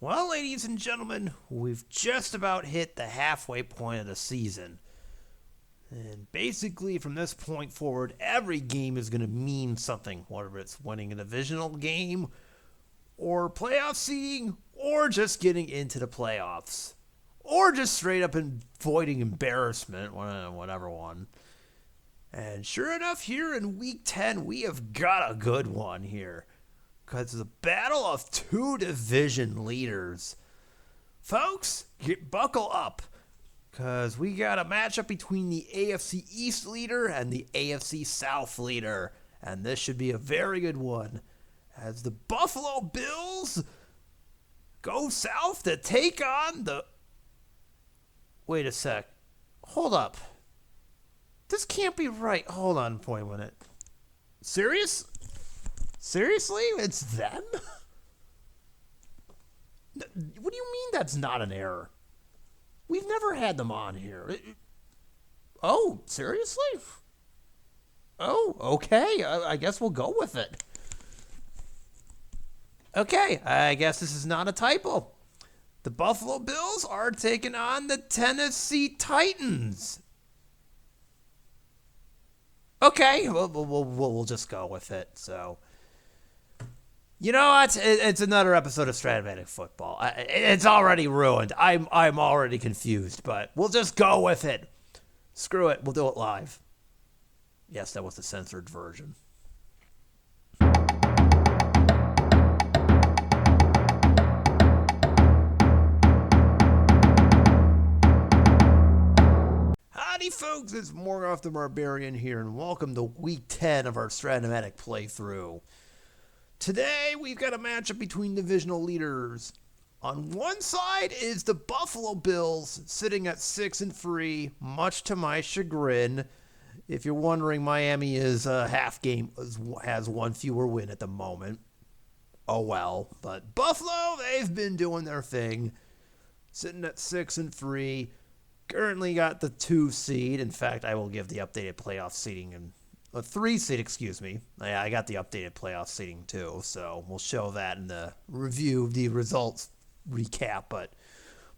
Well, ladies and gentlemen, we've just about hit the halfway point of the season. And basically, from this point forward, every game is going to mean something, whether it's winning a divisional game, or playoff seeding, or just getting into the playoffs, or just straight up avoiding embarrassment, whatever one. And sure enough, here in Week 10, we have got a good one here. Because it's a battle of two division leaders. Folks, buckle up. Because we got a matchup between the AFC East leader and the AFC South leader. And this should be a very good one. As the Buffalo Bills go south to take on the... Wait a sec. Hold up. This can't be right. Hold on for a minute. Serious? Seriously? It's them? What do you mean that's not an error? We've never had them on here. Oh, seriously? Oh, okay. I guess we'll go with it. Okay, I guess this is not a typo. The Buffalo Bills are taking on the Tennessee Titans. Okay, we'll just go with it, so... You know what? It's another episode of Strat-O-Matic football. It's already ruined. I'm already confused, but we'll just go with it. Screw it. We'll do it live. Yes, that was the censored version. Howdy, folks. It's Morgoth the Barbarian here, and welcome to Week 10 of our Strat-O-Matic playthrough. Today, we've got a matchup between divisional leaders. On one side is the Buffalo Bills, sitting at 6-3, much to my chagrin. If you're wondering, Miami is half game, has one fewer win at the moment. Oh well. But Buffalo, they've been doing their thing. Sitting at 6-3. Currently got the 2 seed. In fact, I will give the updated playoff seeding and a 3 seed, excuse me. I got the updated playoff seeding too, so we'll show that in the review, the results recap. But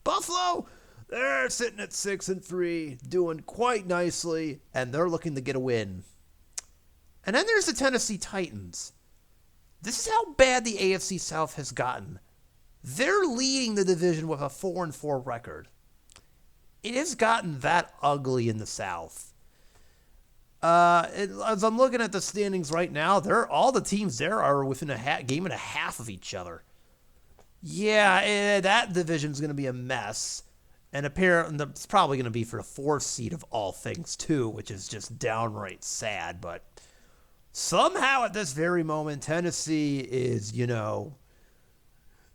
Buffalo, they're sitting at 6-3, doing quite nicely, and they're looking to get a win. And then there's the Tennessee Titans. This is how bad the AFC South has gotten. They're leading the division with a 4-4 record. It has gotten that ugly in the South. As I'm looking at the standings right now, all the teams there are within a game and a half of each other. Yeah, that division's going to be a mess. And apparently, it's probably going to be for the 4th seed of all things, too, which is just downright sad. But somehow at this very moment, Tennessee is,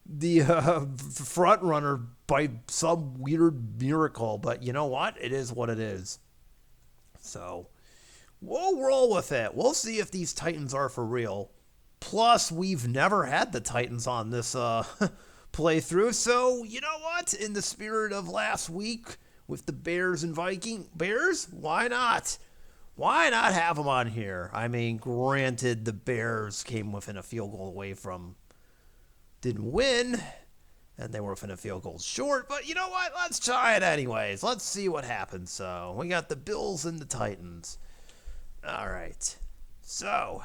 the front runner by some weird miracle. But you know what? It is what it is. So... we'll roll with it. We'll see if these Titans are for real. Plus, we've never had the Titans on this playthrough. So, you know what? In the spirit of last week with the Bears and Bears, why not? Why not have them on here? I mean, granted, the Bears came within a field goal away from... didn't win. And they were within a field goal short. But you know what? Let's try it anyways. Let's see what happens. So, we got the Bills and the Titans. All right, so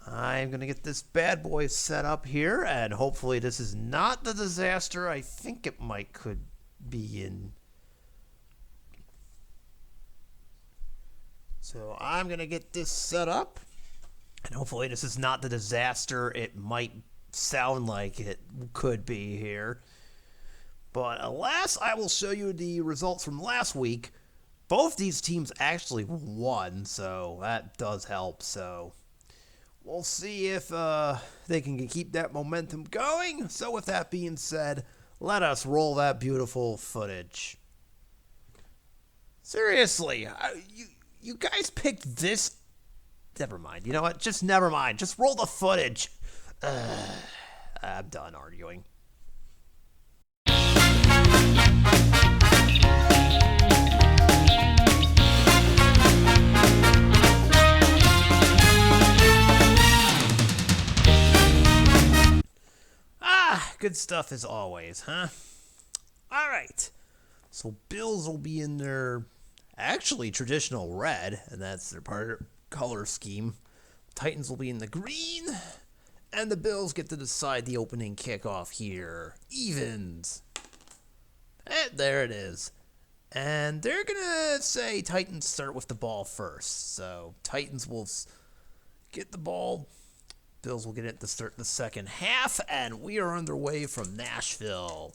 I'm going to get this bad boy set up here, and hopefully this is not the disaster I think it could be in. So I'm going to get this set up, and hopefully this is not the disaster it might sound like it could be here. But alas, I will show you the results from last week. Both these teams actually won, so that does help. So we'll see if they can keep that momentum going. So with that being said, let us roll that beautiful footage. Seriously, you guys picked this? Never mind. You know what? Just never mind. Just roll the footage. I'm done arguing. good stuff as always, huh? All right. So Bills will be in their actually traditional red, and that's their part color scheme. Titans will be in the green, and the Bills get to decide the opening kickoff here. Evens. And there it is. And they're going to say Titans start with the ball first. So Titans will get the ball. Bills will get it to start the second half, and we are underway from Nashville.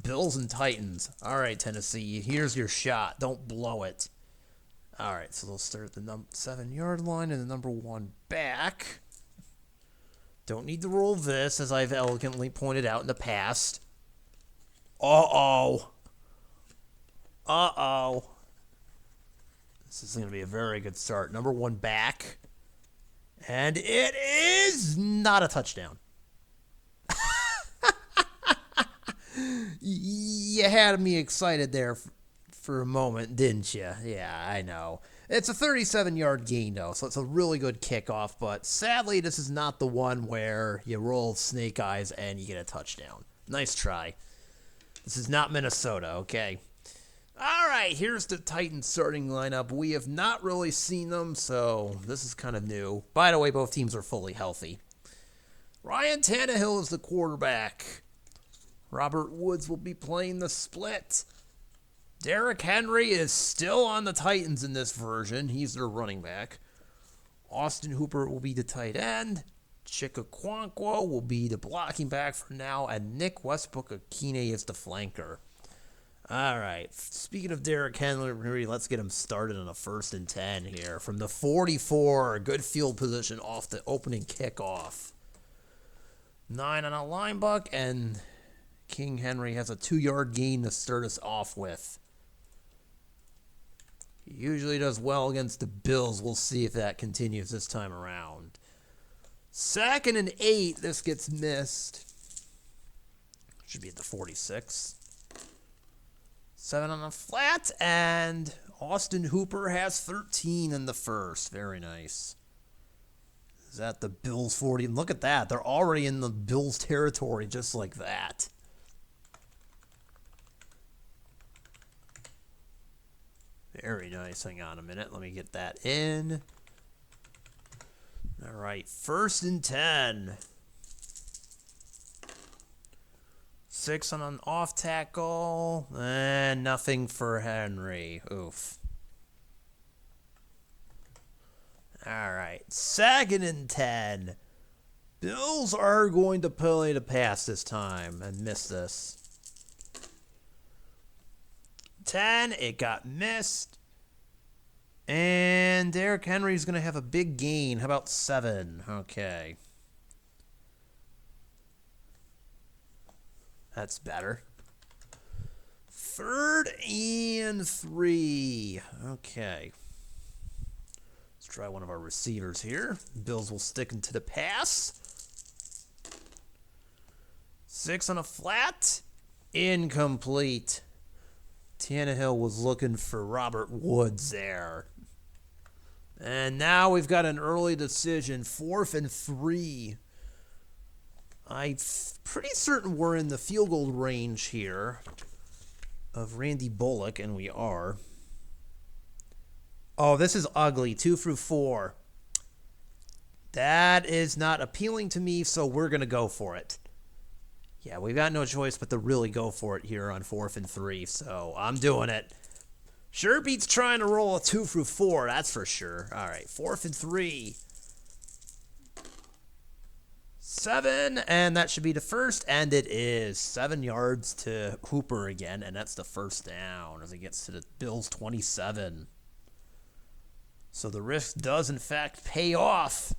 Bills and Titans. All right, Tennessee, here's your shot. Don't blow it. All right, so they'll start at the 7-yard line and the number 1 back. Don't need to roll this, as I've elegantly pointed out in the past. Uh-oh. Uh-oh. This is going to be a very good start. Number 1 back. And it is not a touchdown. You had me excited there for a moment, didn't you? Yeah, I know. It's a 37-yard gain, though, so it's a really good kickoff. But sadly, this is not the one where you roll snake eyes and you get a touchdown. Nice try. This is not Minnesota, okay? All right, here's the Titans starting lineup. We have not really seen them, so this is kind of new. By the way, both teams are fully healthy. Ryan Tannehill is the quarterback. Robert Woods will be playing the split. Derrick Henry is still on the Titans in this version. He's their running back. Austin Hooper will be the tight end. Chikaquankwo will be the blocking back for now. And Nick Westbrook-Akine is the flanker. All right. Speaking of Derrick Henry, let's get him started on a 1st and 10 here. From the 44, good field position off the opening kickoff. 9 on a linebuck, and King Henry has a 2-yard gain to start us off with. He usually does well against the Bills. We'll see if that continues this time around. 2nd and 8. This gets missed. Should be at the 46. 7 on the flat, and Austin Hooper has 13 in the first. Very nice. Is that the Bills 40? And look at that. They're already in the Bills territory just like that. Very nice. Hang on a minute. Let me get that in. All right. 1st and 10. 6 on an off tackle. And nothing for Henry. Oof. All right. 2nd and 10. Bills are going to play the pass this time and miss this. 10, it got missed. And Derrick Henry's going to have a big gain. How about 7? Okay. That's better. 3rd and 3. Okay. Let's try one of our receivers here. Bills will stick into the pass. 6 on a flat. Incomplete. Tannehill was looking for Robert Woods there. And now we've got an early decision. 4th and 3. I'm pretty certain we're in the field goal range here of Randy Bullock, and we are. Oh, this is ugly. 2 through 4. That is not appealing to me, so we're going to go for it. Yeah, we've got no choice but to really go for it here on 4th and 3, so I'm doing it. Sure beats trying to roll a 2 through 4, that's for sure. All right, 4th and 3. 7, and that should be the first, and it is. 7 yards to Hooper again, and that's the first down as he gets to the Bills' 27. So the risk does, in fact, pay off.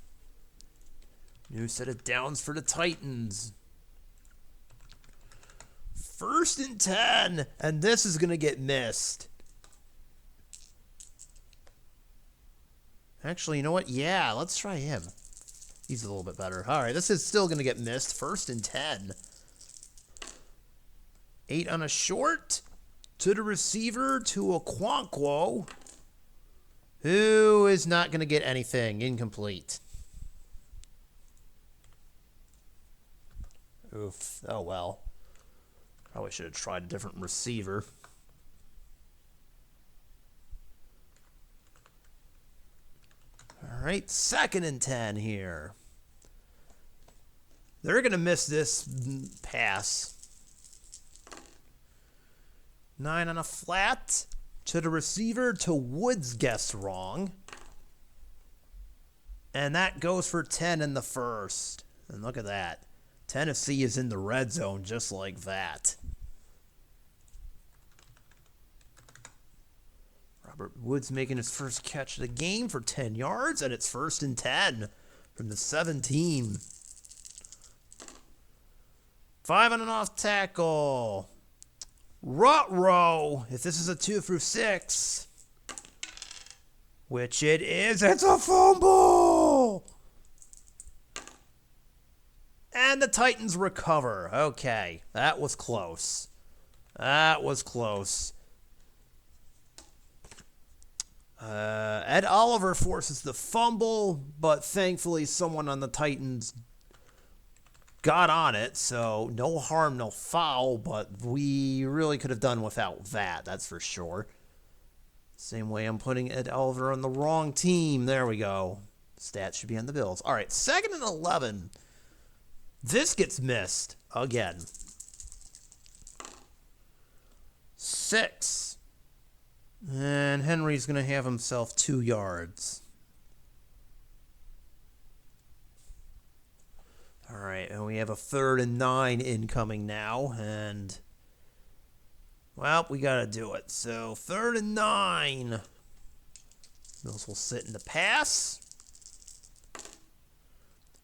New set of downs for the Titans. 1st and 10, and this is going to get missed. Actually, you know what? Yeah, let's try him. He's a little bit better. All right, this is still going to get missed. 1st and 10. 8 on a short. To the receiver, to a Quankwo, who is not going to get anything. Incomplete. Oof. Oh, well. Probably should have tried a different receiver. All right, 2nd and 10 here. They're going to miss this pass. 9 on a flat to the receiver to Woods, guessed wrong. And that goes for 10 in the first. And look at that. Tennessee is in the red zone just like that. Robert Woods making his first catch of the game for 10 yards, and it's 1st and 10 from the 17. 5 on an off tackle. Ruh-roh. If this is a 2 through 6, which it is, it's a fumble. And the Titans recover. Okay, that was close. That was close. Ed Oliver forces the fumble, but thankfully someone on the Titans got on it, so no harm, no foul, but we really could have done without that, that's for sure. Same way I'm putting Ed Oliver on the wrong team. There we go. Stats should be on the Bills. All right, 2nd and 11. This gets missed again. 6. And Henry's going to have himself 2 yards. All right, and we have a 3rd and 9 incoming now, and, well, we got to do it. So, 3rd and 9. Bills will sit in the pass.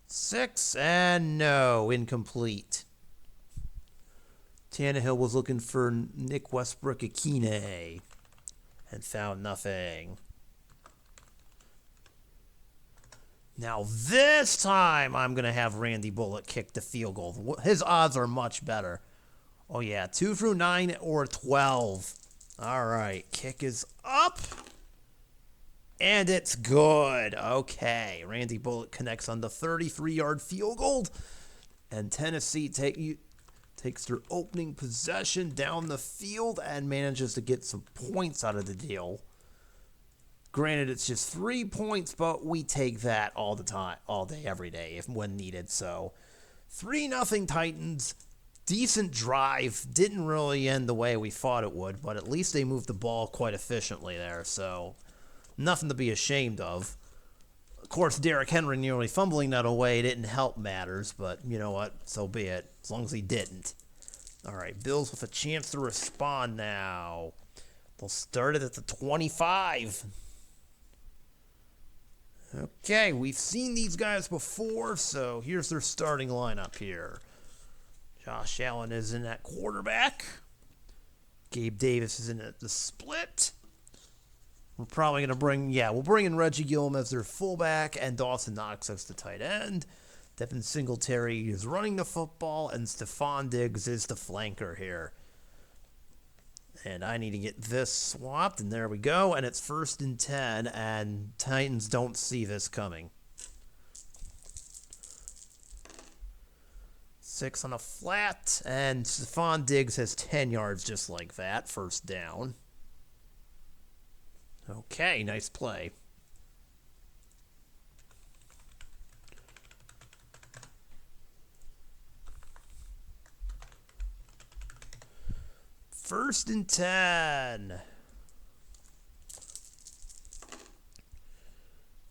6, and no, incomplete. Tannehill was looking for Nick Westbrook-Akine and found nothing. Now this time I'm going to have Randy Bullock kick the field goal. His odds are much better. Oh yeah, 2 through 9 or 12. All right, kick is up. And it's good. Okay, Randy Bullock connects on the 33-yard field goal. And Tennessee takes their opening possession down the field and manages to get some points out of the deal. Granted, it's just 3 points, but we take that all the time, all day, every day, when needed. So, 3-0 Titans. Decent drive. Didn't really end the way we thought it would, but at least they moved the ball quite efficiently there. So, nothing to be ashamed of. Of course, Derrick Henry nearly fumbling that away didn't help matters, but you know what? So be it, as long as he didn't. All right, Bills with a chance to respond now. They'll start it at the 25. Okay, we've seen these guys before, so here's their starting lineup here. Josh Allen is in at quarterback. Gabe Davis is in at the split. We're probably going to we'll bring in Reggie Gilliam as their fullback and Dawson Knox as the tight end. Devin Singletary is running the football, and Stephon Diggs is the flanker here. And I need to get this swapped, and there we go. And it's 1st and 10, and Titans don't see this coming. 6 on a flat, and Stephon Diggs has 10 yards just like that, 1st down. Okay, nice play. First and 10.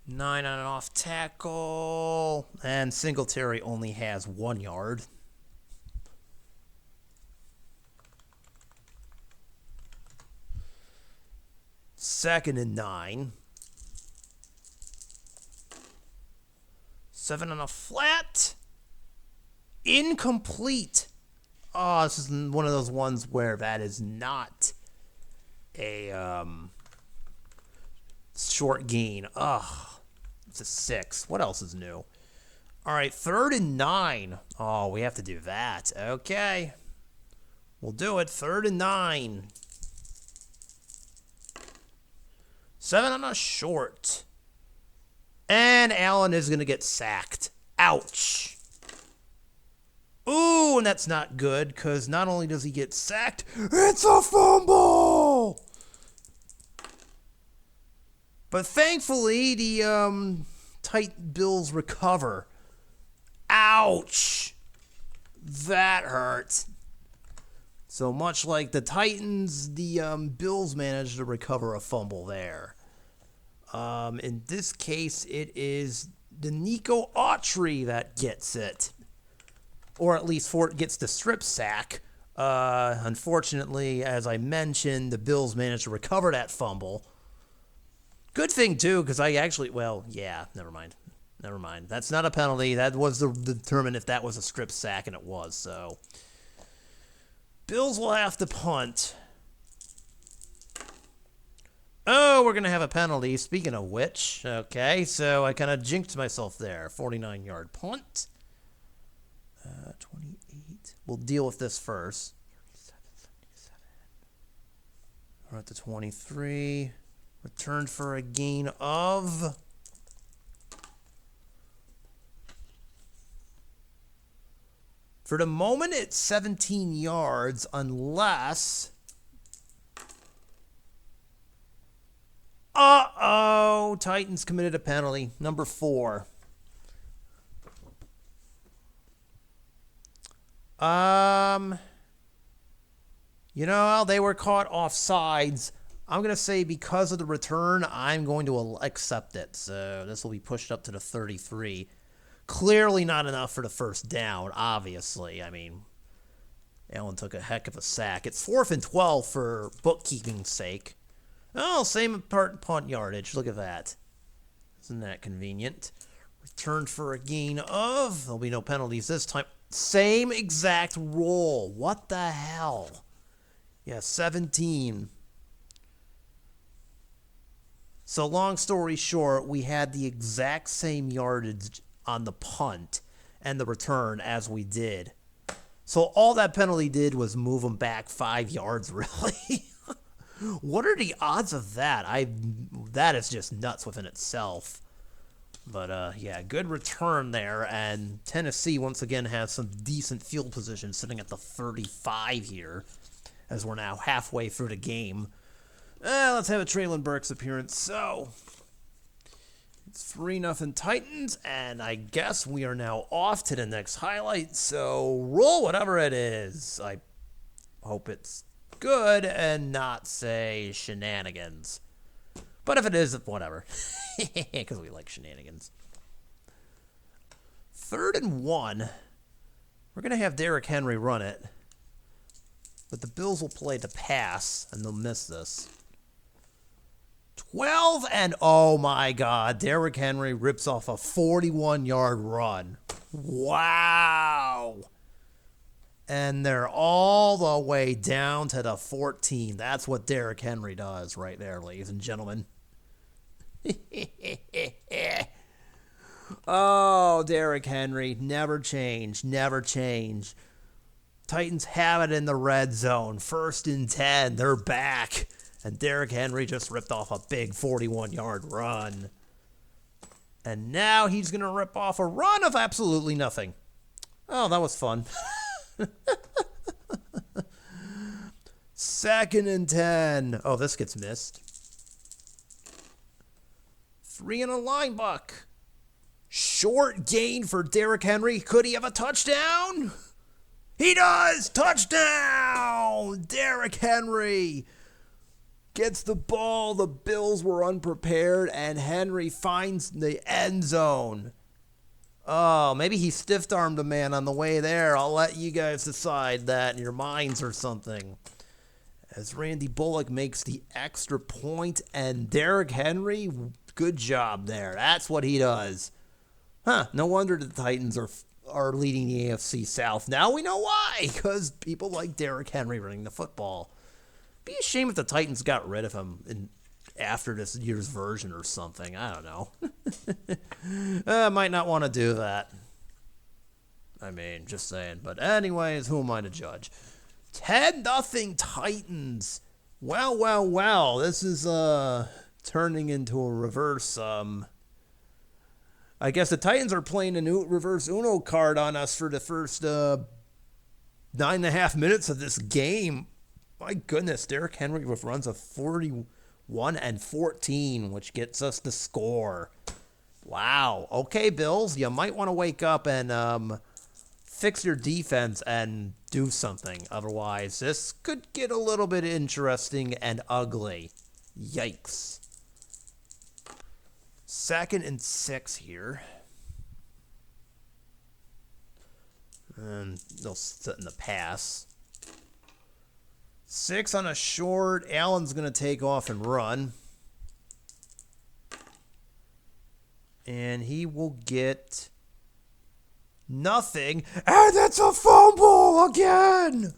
9 on an off tackle. And Singletary only has 1 yard. Second and 9. 7 on a flat. Incomplete. Oh, this is one of those ones where that is not a short gain. Ugh. It's a 6. What else is new? All right, 3rd and 9. Oh, we have to do that. Okay. We'll do it. 3rd and 9. 7 on a short. And Allen is going to get sacked. Ouch. Ooh, and that's not good, because not only does he get sacked, it's a fumble! But thankfully, the tight Bills recover. Ouch! That hurt. So much like the Titans, the Bills managed to recover a fumble there. In this case, it is the Nico Autry that gets it. Or at least Fort gets the strip sack. Unfortunately, as I mentioned, the Bills managed to recover that fumble. Good thing, too, because I actually, well, yeah, never mind. Never mind. That's not a penalty. That was to determine if that was a strip sack, and it was, so. Bills will have to punt. Oh, we're going to have a penalty. Speaking of which, okay, so I kind of jinxed myself there. 49-yard punt. 28. We'll deal with this first. 77. We're at the 23. Returned for a gain of... For the moment, it's 17 yards, unless... Uh-oh! Titans committed a penalty. Number 4. You know, they were caught offsides. I'm going to say because of the return, I'm going to accept it. So this will be pushed up to the 33. Clearly not enough for the first down, obviously. I mean, Allen took a heck of a sack. It's 4th and 12 for bookkeeping's sake. Oh, same punt yardage. Look at that. Isn't that convenient? Returned for a gain of... There'll be no penalties this time. Same exact roll. What the hell? Yeah, 17. So long story short, we had the exact same yardage on the punt and the return as we did. So all that penalty did was move them back 5 yards, really. What are the odds of that? That is just nuts within itself. But, yeah, good return there. And Tennessee, once again, has some decent field position sitting at the 35 here, as we're now halfway through the game. Let's have a Traylon Burks appearance. So, it's 3-0 Titans, and I guess we are now off to the next highlight. So, roll whatever it is. I hope it's good and not say shenanigans. But if it is, whatever. Because we like shenanigans. 3rd and 1. We're going to have Derrick Henry run it. But the Bills will play the pass, and they'll miss this. 12 and oh my God, Derrick Henry rips off a 41-yard run. Wow. And they're all the way down to the 14. That's what Derrick Henry does right there, ladies and gentlemen. Oh, Derrick Henry, never change, never change. Titans have it in the red zone. 1st and 10, they're back. And Derrick Henry just ripped off a big 41-yard run. And now he's going to rip off a run of absolutely nothing. Oh, that was fun. 2nd and 10. Oh, this gets missed. 3 and a line buck. Short gain for Derrick Henry. Could he have a touchdown? He does! Touchdown! Derrick Henry gets the ball. The Bills were unprepared, and Henry finds the end zone. Oh, maybe he stiff-armed a man on the way there. I'll let you guys decide that in your minds or something. As Randy Bullock makes the extra point, and Derrick Henry, good job there. That's what he does. Huh, no wonder the Titans are leading the AFC South. Now we know why, because people like Derrick Henry running the football. Be a shame if the Titans got rid of him after this year's version or something. I don't know. I might not want to do that. I mean, just saying. But anyways, who am I to judge? 10-0 Titans. Well. This is turning into a reverse. I guess the Titans are playing a new reverse Uno card on us for the first 9.5 minutes of this game. My goodness, Derrick Henry with runs of 41 and 14, which gets us the score. Wow. Okay, Bills, you might want to wake up and fix your defense and do something. Otherwise, this could get a little bit interesting and ugly. Yikes. 2nd and 6 here. And they'll sit in the pass. 6 on a short. Allen's going to take off and run. And he will get nothing. And it's a fumble again.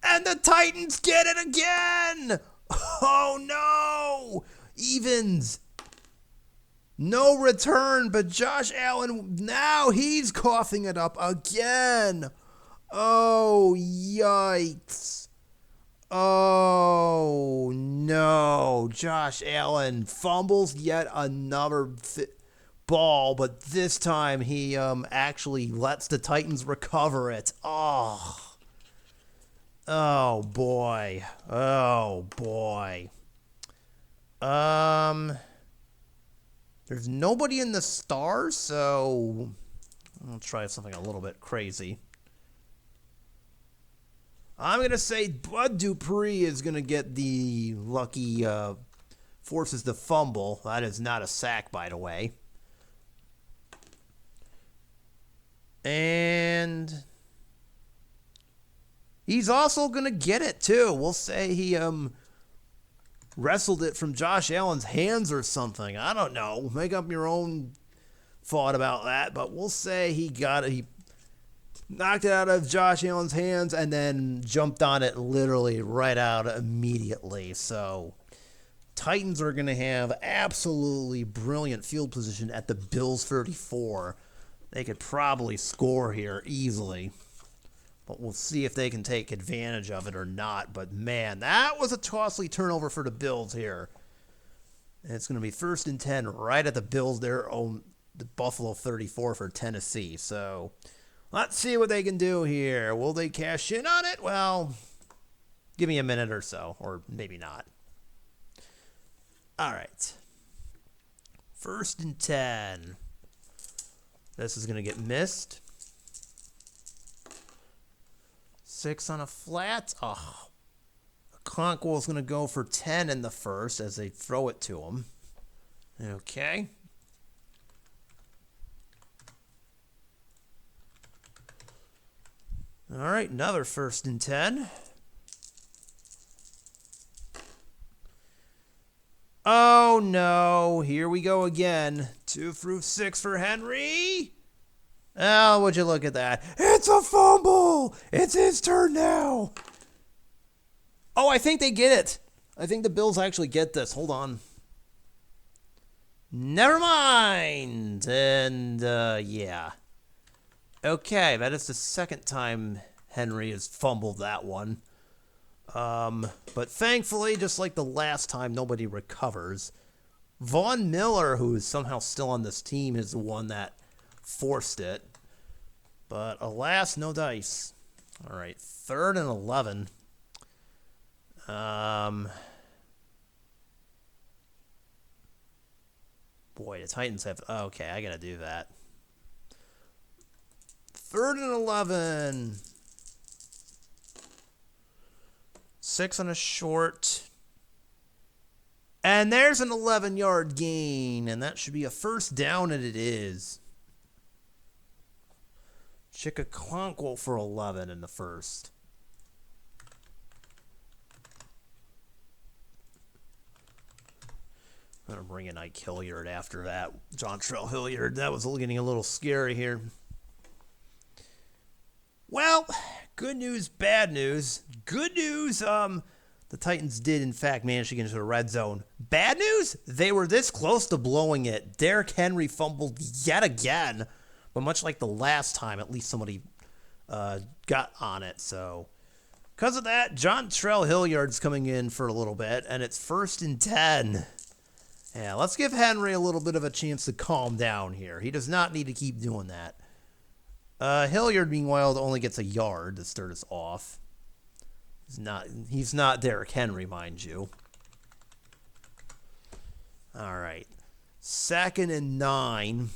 And the Titans get it again. Oh, no. Evans. No return, but Josh Allen, now he's coughing it up again. Oh, yikes. Oh, no. Josh Allen fumbles yet another ball, but this time he actually lets the Titans recover it. Oh. Oh, boy. Oh, boy. There's nobody in the stars, so I'll try something a little bit crazy. I'm going to say Bud Dupree is going to get the lucky forces the fumble. That is not a sack, by the way. And he's also going to get it, too. We'll say he wrestled it from Josh Allen's hands or something. I don't know. Make up your own thought about that. But we'll say he got it. He knocked it out of Josh Allen's hands and then jumped on it literally right out immediately. So Titans are going to have absolutely brilliant field position at the Bills 34. They could probably score here easily. But we'll see if they can take advantage of it or not. But, man, that was a costly turnover for the Bills here. And it's going to be 1st and 10 right at the Bills, their own the Buffalo 34 for Tennessee. So let's see what they can do here. Will they cash in on it? Well, give me a minute or so, or maybe not. All right. 1st and 10. This is going to get missed. 6 on a flat. Oh, Conquell's going to go for 10 in the first as they throw it to him. Okay. All right, another 1st and 10. Oh, no. Here we go again. 2 through 6 for Henry. Oh, would you look at that? It's a fumble. It's his turn now. Oh, I think they get it. I think the Bills actually get this. Hold on. Never mind. And, yeah. Okay, that is the 2nd time Henry has fumbled that one. But thankfully, just like the last time, nobody recovers. Von Miller, who is somehow still on this team, is the one that forced it. But alas, no dice. All right, 3rd and 11. Boy, the Titans have... Okay, I got to do that. 3rd and 11. 6 on a short. And there's an 11-yard gain, and that should be a 1st down, and it is. Conquell for 11 in the first. I'm going to bring in Ike Hilliard after that. Jontrell Hilliard. That was getting a little scary here. Well, good news, bad news. Good news, the Titans did, in fact, manage to get into the red zone. Bad news, they were this close to blowing it. Derrick Henry fumbled yet again. But much like the last time, at least somebody got on it. So, because of that, Jontrell Hilliard's coming in for a little bit, and it's 1st and 10. Yeah, let's give Henry a little bit of a chance to calm down here. He does not need to keep doing that. Hilliard, meanwhile, only gets a yard to start us off. He's not Derrick Henry, mind you. All right. 2nd and 9.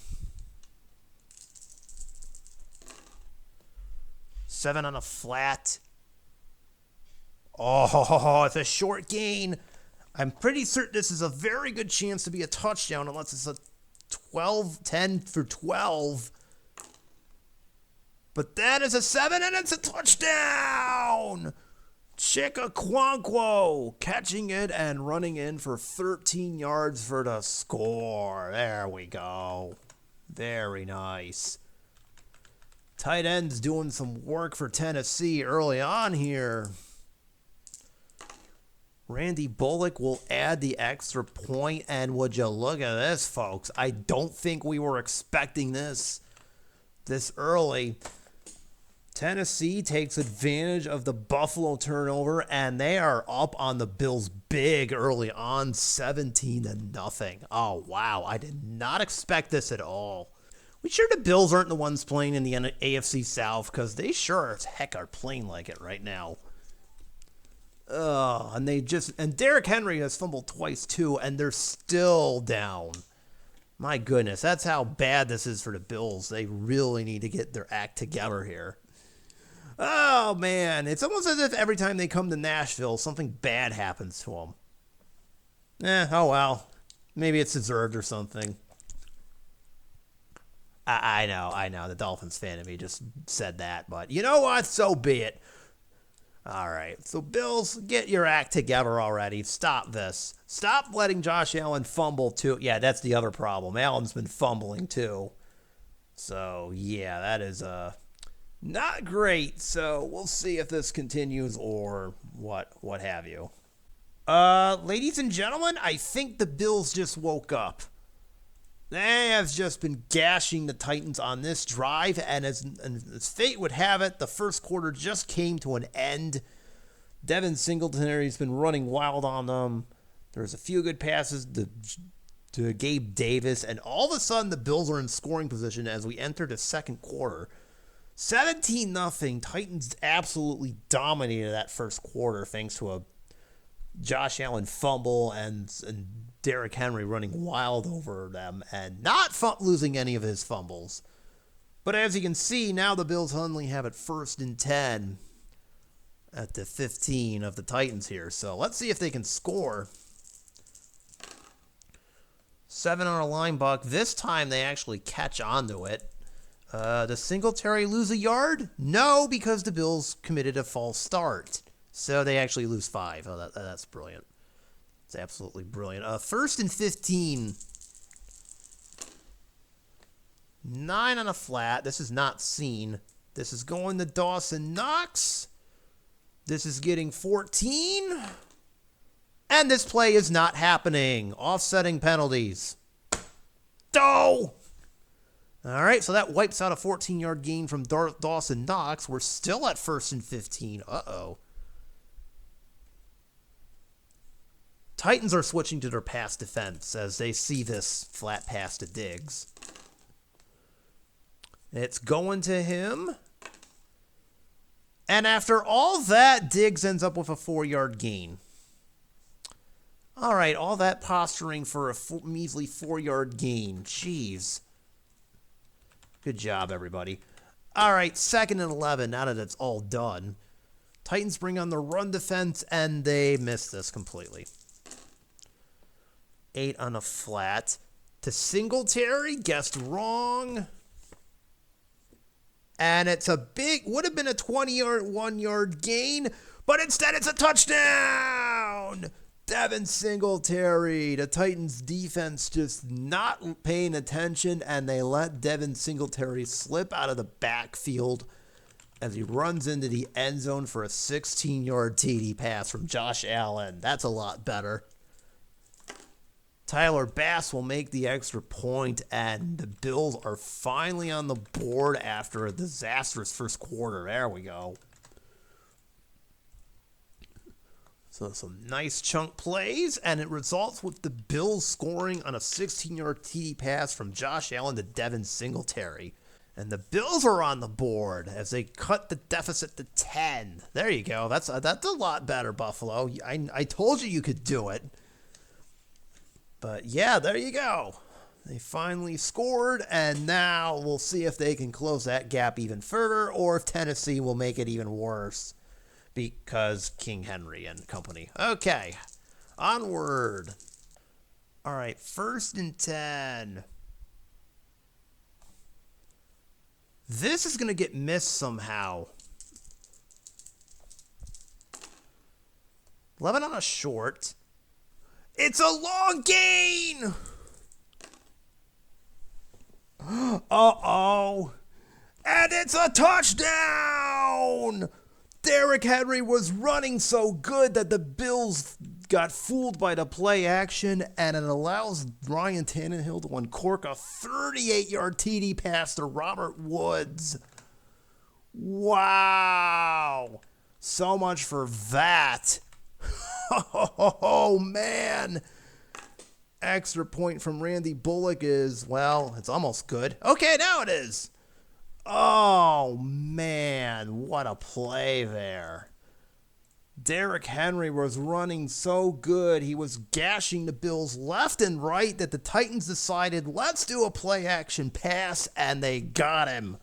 7 on a flat. Oh, it's a short gain. I'm pretty certain this is a very good chance to be a touchdown unless it's a 10 for 12. But that is a 7 and it's a touchdown. Chikaquanquo catching it and running in for 13 yards for the score. There we go. Very nice. Tight ends doing some work for Tennessee early on here. Randy Bullock will add the extra point, and would you look at this, folks? I don't think we were expecting this early. Tennessee takes advantage of the Buffalo turnover, and they are up on the Bills big early on, 17-0. Oh, wow. I did not expect this at all. We sure the Bills aren't the ones playing in the AFC South, because they sure as heck are playing like it right now. And Derrick Henry has fumbled twice too, and they're still down. My goodness, that's how bad this is for the Bills. They really need to get their act together here. Oh man, it's almost as if every time they come to Nashville, something bad happens to them. Oh well. Maybe it's deserved or something. I know. The Dolphins fan of me just said that, but you know what? So be it. All right, so Bills, get your act together already. Stop this. Stop letting Josh Allen fumble, too. Yeah, that's the other problem. Allen's been fumbling, too. So, yeah, that is not great. So, we'll see if this continues or what have you. Ladies and gentlemen, I think the Bills just woke up. They have just been gashing the Titans on this drive, and as fate would have it, the first quarter just came to an end. Devin Singletary's been running wild on them. There's a few good passes to Gabe Davis, and all of a sudden the Bills are in scoring position as we enter the second quarter. 17-0. Titans absolutely dominated that first quarter thanks to a Josh Allen fumble and Derrick Henry running wild over them and not losing any of his fumbles. But as you can see, now the Bills only have it 1st and 10 at the 15 of the Titans here. So let's see if they can score. 7 on a line buck. This time they actually catch onto it. Does Singletary lose a yard? No, because the Bills committed a false start. So they actually lose 5. Oh, that's brilliant. It's absolutely brilliant. 1st and 15. 9 on a flat. This is not seen. This is going to Dawson Knox. This is getting 14. And this play is not happening. Offsetting penalties. Oh! All right, so that wipes out a 14-yard gain from Dawson Knox. We're still at 1st and 15. Uh-oh. Titans are switching to their pass defense as they see this flat pass to Diggs. It's going to him. And after all that, Diggs ends up with a 4-yard gain. All right, all that posturing for a measly 4-yard gain. Jeez. Good job, everybody. All right, 2nd and 11, now that it's all done. Titans bring on the run defense, and they miss this completely. 8 on a flat. To Singletary, guessed wrong. And it's a would have been a 1-yard gain, but instead it's a touchdown! Devin Singletary. The Titans defense just not paying attention, and they let Devin Singletary slip out of the backfield as he runs into the end zone for a 16-yard TD pass from Josh Allen. That's a lot better. Tyler Bass will make the extra point, and the Bills are finally on the board after a disastrous first quarter. There we go. So some nice chunk plays, and it results with the Bills scoring on a 16-yard TD pass from Josh Allen to Devin Singletary. And the Bills are on the board as they cut the deficit to 10. There you go. That's a lot better, Buffalo. I told you could do it. But yeah, there you go. They finally scored, and now we'll see if they can close that gap even further or if Tennessee will make it even worse because King Henry and company. Okay, onward. All right, 1st and 10. This is going to get missed somehow. 11 on a short. It's a long gain! Uh-oh. And it's a touchdown! Derrick Henry was running so good that the Bills got fooled by the play action, and it allows Ryan Tannehill to uncork a 38-yard TD pass to Robert Woods. Wow. So much for that. Oh, man. Extra point from Randy Bullock is, well, it's almost good. Okay, now it is. Oh, man, what a play there. Derrick Henry was running so good. He was gashing the Bills left and right that the Titans decided, let's do a play-action pass, and they got him.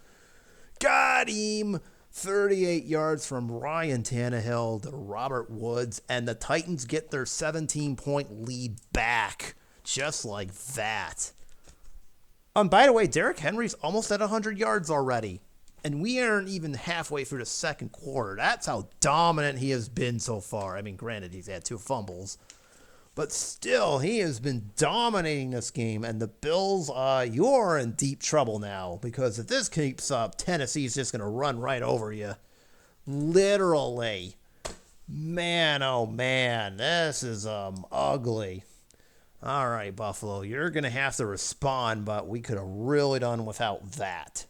Got him. 38 yards from Ryan Tannehill to Robert Woods, and the Titans get their 17-point lead back. Just like that. By the way, Derrick Henry's almost at 100 yards already. And we aren't even halfway through the second quarter. That's how dominant he has been so far. I mean, granted, he's had 2 fumbles. But still, he has been dominating this game. And the Bills, you're in deep trouble now. Because if this keeps up, Tennessee's just going to run right over you. Literally. Man, oh man, this is ugly. All right, Buffalo, you're going to have to respond, but we could have really done without that.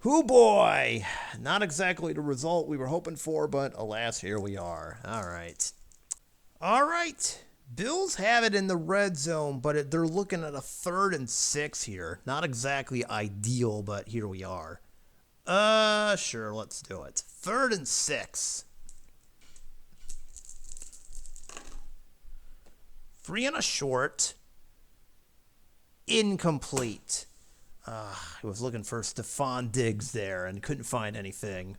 Hoo boy! Not exactly the result we were hoping for, but alas, here we are. All right. All right. Bills have it in the red zone, but they're looking at a 3rd and 6 here. Not exactly ideal, but here we are. Sure, let's do it. 3rd and 6. 3 on a short. Incomplete. I was looking for Stephon Diggs there and couldn't find anything.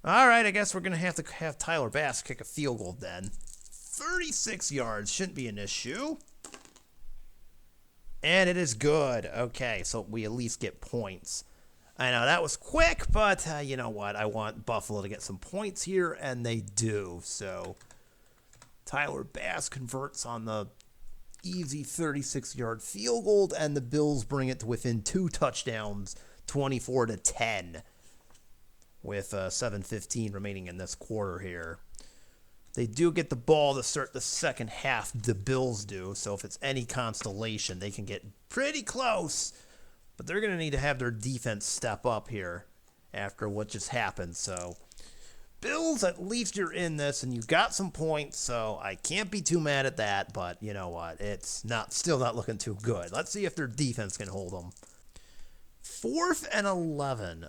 All right, I guess we're going to have Tyler Bass kick a field goal then. 36 yards shouldn't be an issue. And it is good. Okay, so we at least get points. I know that was quick, but you know what? I want Buffalo to get some points here, and they do. So Tyler Bass converts on the easy 36-yard field goal, and the Bills bring it to within 2 touchdowns, 24-10, with 7:15 remaining in this quarter here. They do get the ball to start the second half, the Bills do, so if it's any consolation, they can get pretty close, but they're going to need to have their defense step up here after what just happened, so Bills, at least you're in this, and you got some points, so I can't be too mad at that, but you know what? It's still not looking too good. Let's see if their defense can hold them. 4th and 11.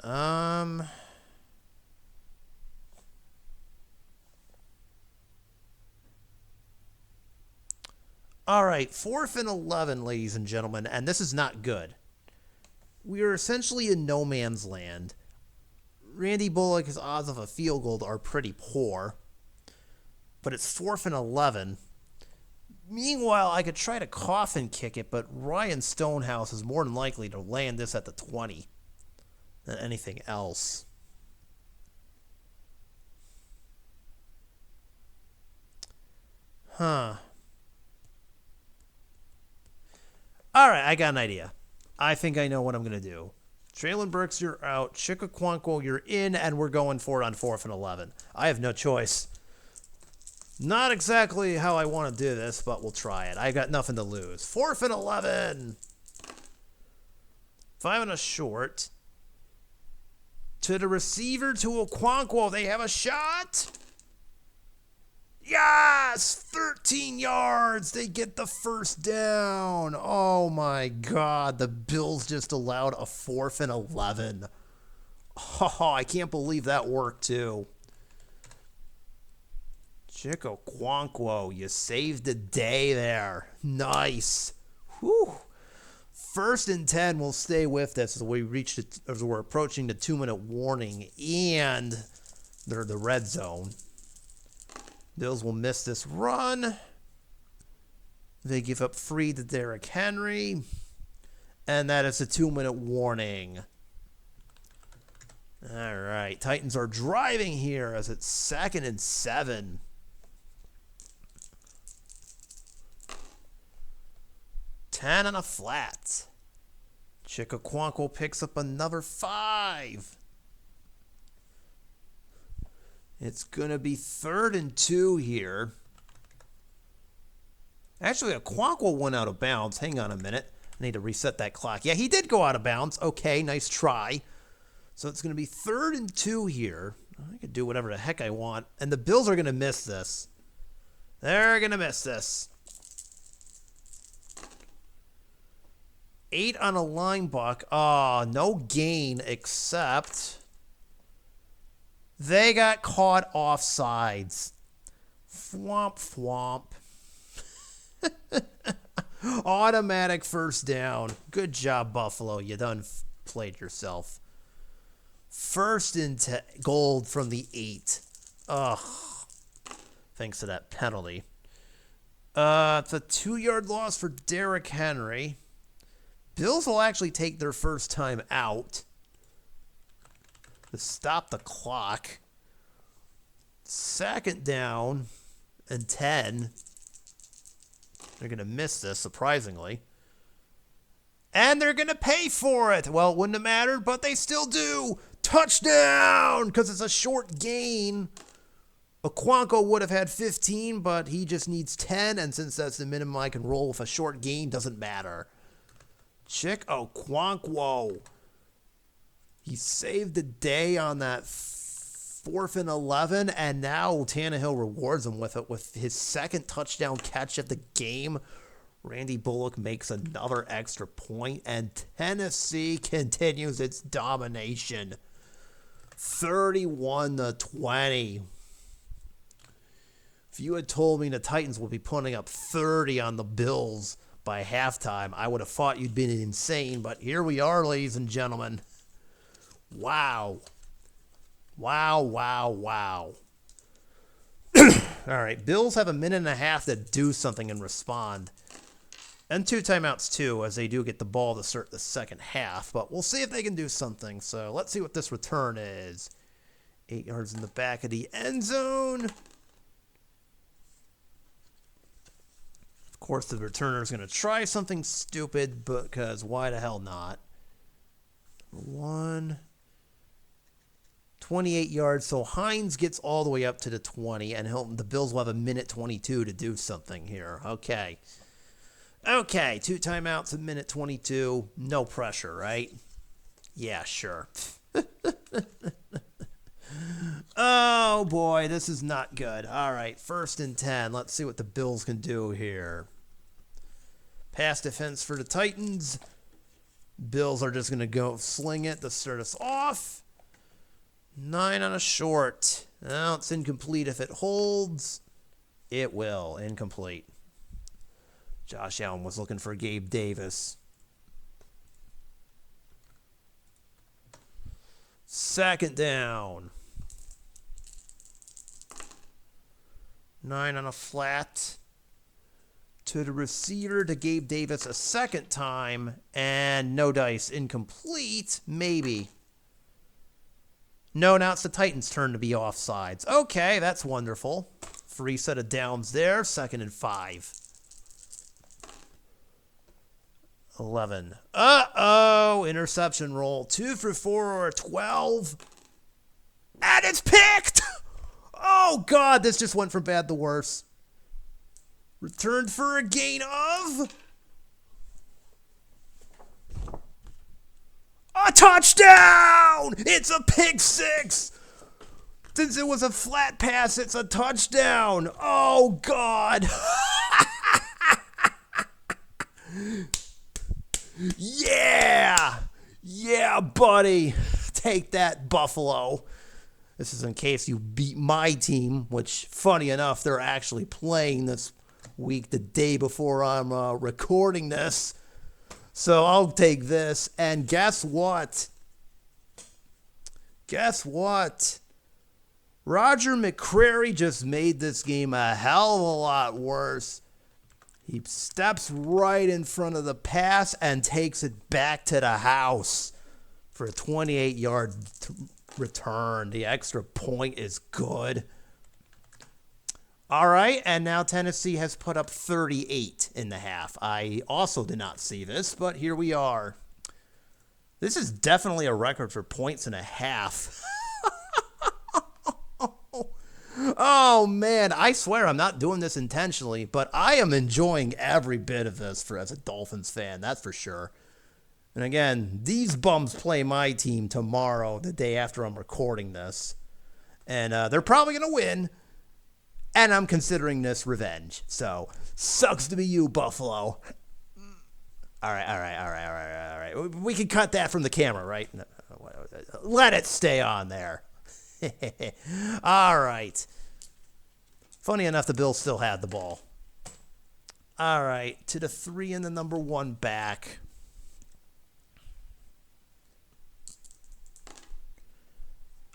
All right, 4th and 11, ladies and gentlemen, and this is not good. We are essentially in no man's land. Randy Bullock's odds of a field goal are pretty poor, but it's 4th and 11. Meanwhile, I could try to coffin kick it, but Ryan Stonehouse is more than likely to land this at the 20 than anything else. Huh. All right, I got an idea. I think I know what I'm going to do. Traylon Burks, you're out. Chikwankwo, you're in, and we're going for it on 4th and 11. I have no choice. Not exactly how I want to do this, but we'll try it. I got nothing to lose. 4th and 11. 5 and a short. To the receiver, to Okonkwo. They have a shot. Yes! 13 yards. They get the first down. Oh my God. The Bills just allowed a 4th and 11. Oh, I can't believe that worked too. Chico Quanquo, you saved the day there. Nice. Whew. 1st and 10 will stay with us as we're approaching the 2-minute warning and they're the red zone. Bills will miss this run. They give up free to Derrick Henry. And that is a 2-minute warning. All right. Titans are driving here as it's 2nd and 7. Ten on a flat. Chico picks up another 5. It's going to be 3rd and 2 here. Actually, Okonkwo went out of bounds. Hang on a minute. I need to reset that clock. Yeah, he did go out of bounds. Okay, nice try. So it's going to be 3rd and 2 here. I can do whatever the heck I want. And the Bills are going to miss this. They're going to miss this. 8 on a line buck. Oh, no gain except they got caught offsides. Thwomp, thwomp. Automatic first down. Good job, Buffalo. You done played yourself. 1st and gold from the 8. Ugh. Thanks to that penalty. It's a 2-yard loss for Derrick Henry. Bills will actually take their first time out to stop the clock. 2nd down and 10. They're going to miss this, surprisingly. And they're going to pay for it. Well, it wouldn't have mattered, but they still do. Touchdown! Because it's a short gain. Okonkwo would have had 15, but he just needs 10. And since that's the minimum I can roll with a short gain, doesn't matter. Okonkwo. He saved the day on that 4th and 11, and now Tannehill rewards him with it with his 2nd touchdown catch of the game. Randy Bullock makes another extra point, and Tennessee continues its domination. 31-20. If you had told me the Titans would be putting up 30 on the Bills by halftime, I would have thought you'd been insane, but here we are, ladies and gentlemen. Wow. Wow, wow, wow. All right, Bills have a minute and a half to do something and respond. And 2 timeouts, too, as they do get the ball to start the second half. But we'll see if they can do something. So let's see what this return is. 8 yards in the back of the end zone. Of course, the returner is going to try something stupid, because why the hell not? 28 yards. So Hines gets all the way up to the 20, and the Bills will have a minute 22 to do something here. Okay. 2 timeouts, a minute 22. No pressure, right? Yeah, sure. Oh, boy, this is not good. All right, 1st and 10. Let's see what the Bills can do here. Pass defense for the Titans. Bills are just going to go sling it to start us off. 9 on a short. Well, it's incomplete if it holds. It will. Incomplete. Josh Allen was looking for Gabe Davis. 2nd down. 9 on a flat. To the receiver, to Gabe Davis a 2nd time. And no dice. Incomplete. Maybe. No, now it's the Titans' turn to be offsides. Okay, that's wonderful. Free set of downs there. 2nd and 5. 11. Uh-oh. Interception roll. 2 for 4 or 12. And it's picked! Oh, God, this just went from bad to worse. Returned for a gain of a touchdown! It's a pick 6! Since it was a flat pass, it's a touchdown. Oh, God. Yeah. Yeah, buddy. Take that, Buffalo. This is in case you beat my team, which, funny enough, they're actually playing this week the day before I'm recording this. So I'll take this. And guess what? Guess what? Roger McCreary just made this game a hell of a lot worse. He steps right in front of the pass and takes it back to the house for a 28-yard return. The extra point is good. All right, and now Tennessee has put up 38 in the half. I also did not see this, but here we are. This is definitely a record for points and a half. Oh, man, I swear I'm not doing this intentionally, but I am enjoying every bit of this as a Dolphins fan, that's for sure. And again, these bums play my team tomorrow, the day after I'm recording this. And they're probably going to win, and I'm considering this revenge. So, sucks to be you, Buffalo. All right. We can cut that from the camera, right? Let it stay on there. All right. Funny enough, the Bills still had the ball. All right, to the 3 and the number 1 back.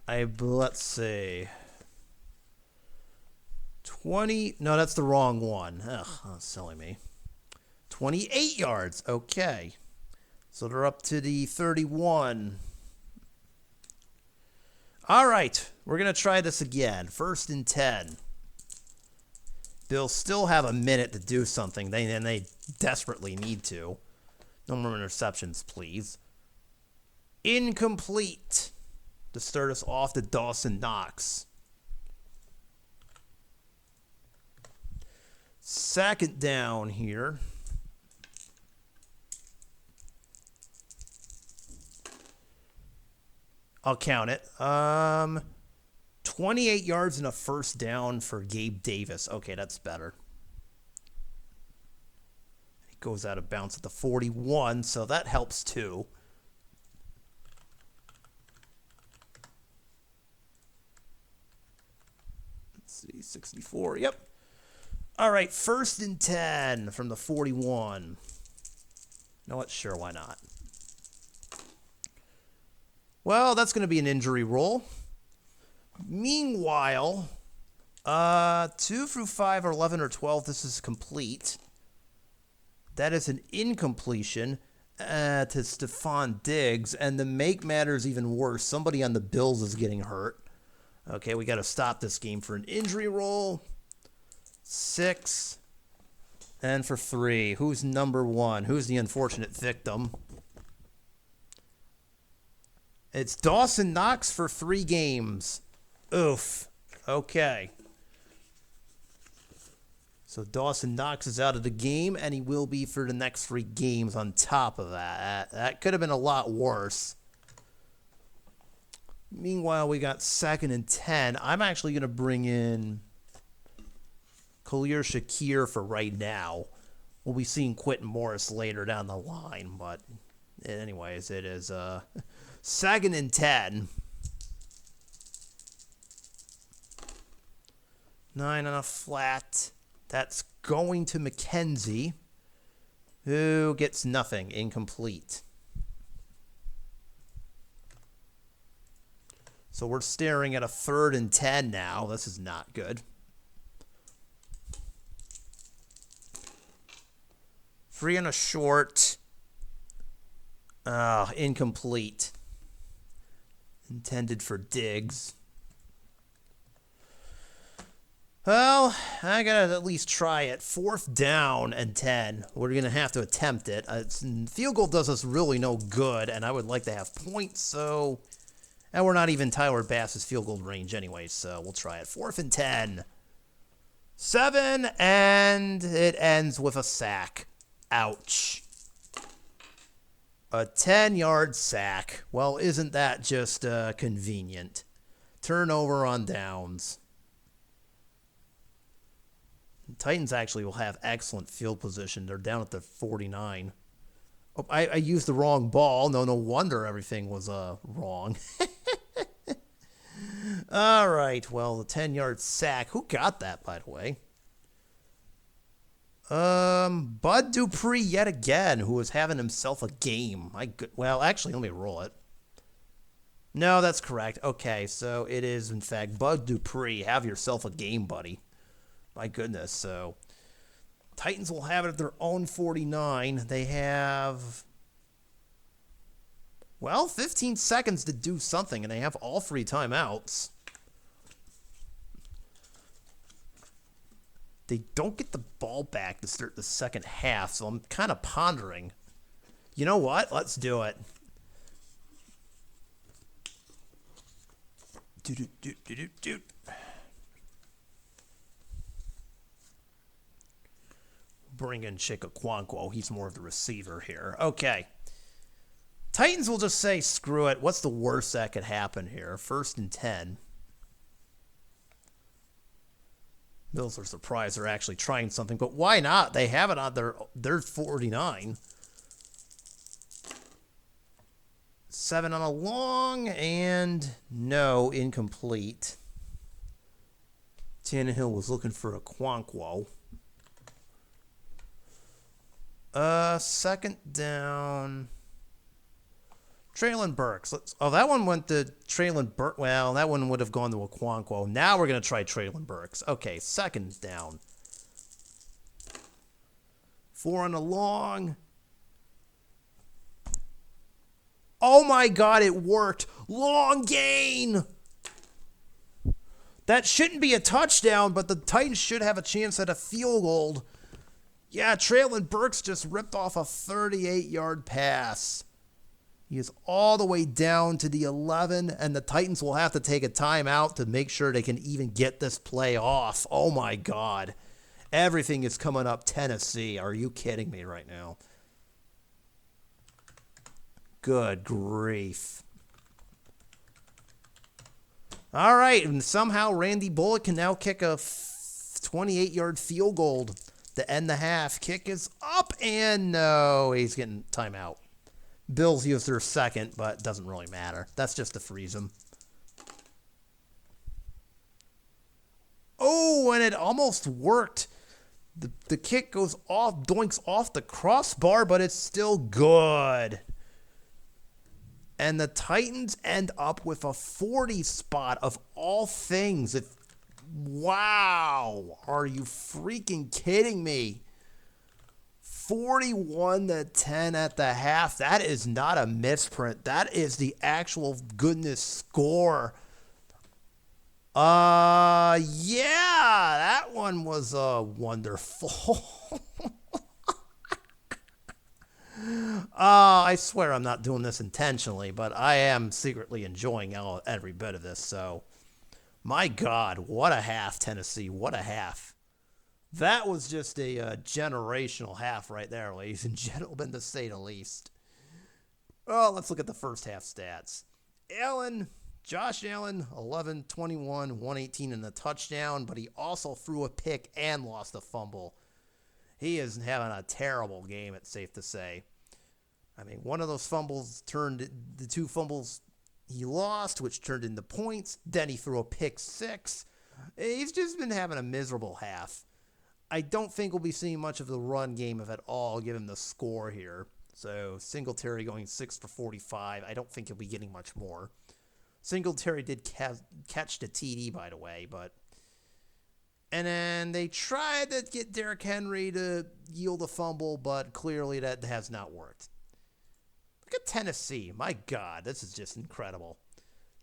Let's see. 20. No, that's the wrong one. Ugh, that's silly me. 28 yards. Okay. So they're up to the 31. All right, we're going to try this again. 1st and 10. Bills still have a minute to do something. They desperately need to. No more interceptions, please. Incomplete. To start us off, to Dawson Knox. 2nd down here. I'll count it. 28 yards and a 1st down for Gabe Davis. Okay, that's better. He goes out of bounds at the 41, so that helps too. Let's see, 64. Yep. All right, 1st and 10 from the 41. No, what? Sure, why not? Well, that's going to be an injury roll. Meanwhile, 2 through 5 or 11 or 12, this is complete. That is an incompletion to Stephon Diggs. And to make matters even worse, somebody on the Bills is getting hurt. Okay, we got to stop this game for an injury roll. 6. And for 3, who's number 1? Who's the unfortunate victim? It's Dawson Knox for 3 games. Oof. Okay. So Dawson Knox is out of the game, and he will be for the next 3 games on top of that. That could have been a lot worse. Meanwhile, we got 2nd and 10. I'm actually going to bring in Khalil Shakir for right now. We'll be seeing Quentin Morris later down the line, but anyways, it is 2nd and 10. 9 on a flat. That's going to McKenzie, who gets nothing. Incomplete. So we're staring at a 3rd and 10 now. This is not good. 3 on a short. Incomplete. Intended for Diggs. Well, I gotta at least try it. 4th down and 10. We're gonna have to attempt it. Field goal does us really no good, and I would like to have points, so... And we're not even Tyler Bass's field goal range anyway, so we'll try it. 4th and 10. 7, and it ends with a sack. Ouch. A 10-yard sack. Well, isn't that just convenient? Turnover on downs. The Titans actually will have excellent field position. They're down at the 49. Oh, I used the wrong ball. No wonder everything was wrong. All right. Well, the 10-yard sack. Who got that, by the way? Bud Dupree yet again, who was having himself a game. Well, actually, let me roll it. No, that's correct. Okay, so it is, in fact, Bud Dupree. Have yourself a game, buddy. My goodness. So, Titans will have it at their own 49. They have, well, 15 seconds to do something, and they have all 3 timeouts. They don't get the ball back to start the second half, so I'm kind of pondering. You know what? Let's do it. Bring in Chickakwankwo. He's more of the receiver here. Okay. Titans will just say, screw it. What's the worst that could happen here? 1st and 10. Bills are surprised they're actually trying something, but why not? They have it on their 49. 7 on a long, and no, incomplete. Tannehill was looking for a Kwankwo. 2nd down. Traylon Burks. That one went to Traylon Burks. Well, that one would have gone to a Kwankwo. Now we're going to try Traylon Burks. Okay, 2nd down. 4 on the long. Oh my God, it worked. Long gain. That shouldn't be a touchdown, but the Titans should have a chance at a field goal. Yeah, Traylon Burks just ripped off a 38-yard pass. He is all the way down to the 11, and the Titans will have to take a timeout to make sure they can even get this play off. Oh, my God. Everything is coming up Tennessee. Are you kidding me right now? Good grief. All right, and somehow Randy Bullock can now kick a 28-yard field goal to end the half. Kick is up, and no, he's getting timeout. Bills use their 2nd, but it doesn't really matter. That's just to freeze them. Oh, and it almost worked. The kick goes off, doinks off the crossbar, but it's still good. And the Titans end up with a 40 spot of all things. Wow. Are you freaking kidding me? 41-10 at the half. That is not a misprint. That is the actual goodness score. Yeah, that one was wonderful. I swear I'm not doing this intentionally, but I am secretly enjoying every bit of this. So, my God, what a half, Tennessee. What a half. That was just a generational half right there, ladies and gentlemen, to say the least. Well, let's look at the first half stats. Josh Allen, 11, 21, 118 and a touchdown, but he also threw a pick and lost a fumble. He is having a terrible game, it's safe to say. I mean, one of those fumbles the 2 fumbles he lost, which turned into points. Then he threw a pick 6. He's just been having a miserable half. I don't think we'll be seeing much of the run game, if at all, given the score here. So, Singletary going 6 for 45. I don't think he'll be getting much more. Singletary did catch the TD, by the way, but... And then they tried to get Derrick Henry to yield a fumble, but clearly that has not worked. Look at Tennessee. My God, this is just incredible.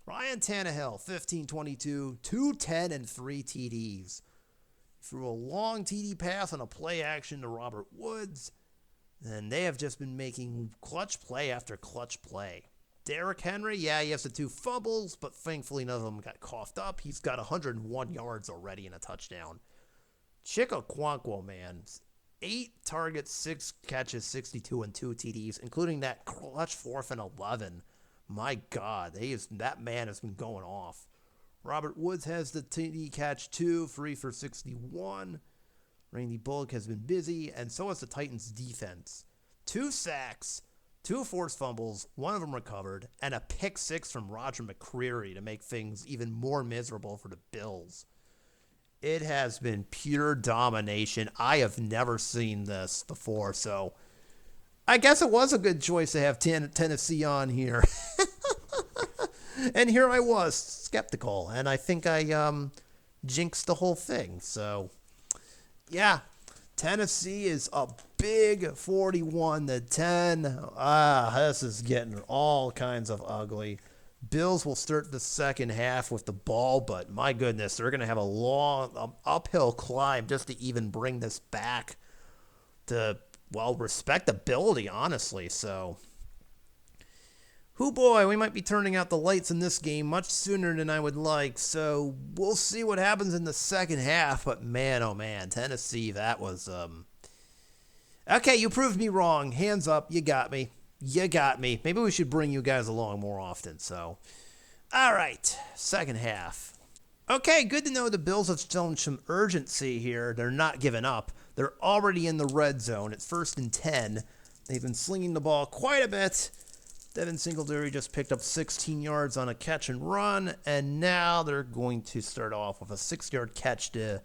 Ryan Tannehill, 15-22, 210 and 3 TDs. Threw a long TD pass on a play action to Robert Woods. And they have just been making clutch play after clutch play. Derrick Henry, yeah, he has the 2 fumbles, but thankfully none of them got coughed up. He's got 101 yards already and a touchdown. Chickakwankwo, man. 8 targets, 6 catches, 62 and 2 TDs, including that clutch 4th and 11. My God, that man has been going off. Robert Woods has the TD catch 2, free for 61. Randy Bullock has been busy, and so has the Titans defense. 2 sacks, 2 forced fumbles, 1 of them recovered, and a pick 6 from Roger McCreary to make things even more miserable for the Bills. It has been pure domination. I have never seen this before, so I guess it was a good choice to have Tennessee on here. And here I was, skeptical, and I think I jinxed the whole thing. So, yeah, Tennessee is a big 41-10. This is getting all kinds of ugly. Bills will start the second half with the ball, but my goodness, they're going to have a long uphill climb just to even bring this back to, well, respectability, honestly. So, boy, we might be turning out the lights in this game much sooner than I would like. So we'll see what happens in the second half. But man, oh man, Tennessee, that was okay. You proved me wrong. Hands up, you got me. You got me. Maybe we should bring you guys along more often. So, all right, second half. Okay, good to know the Bills have shown some urgency here. They're not giving up. They're already in the red zone. It's 1st and 10. They've been slinging the ball quite a bit. Devin Singletary just picked up 16 yards on a catch and run, and now they're going to start off with a 6-yard catch to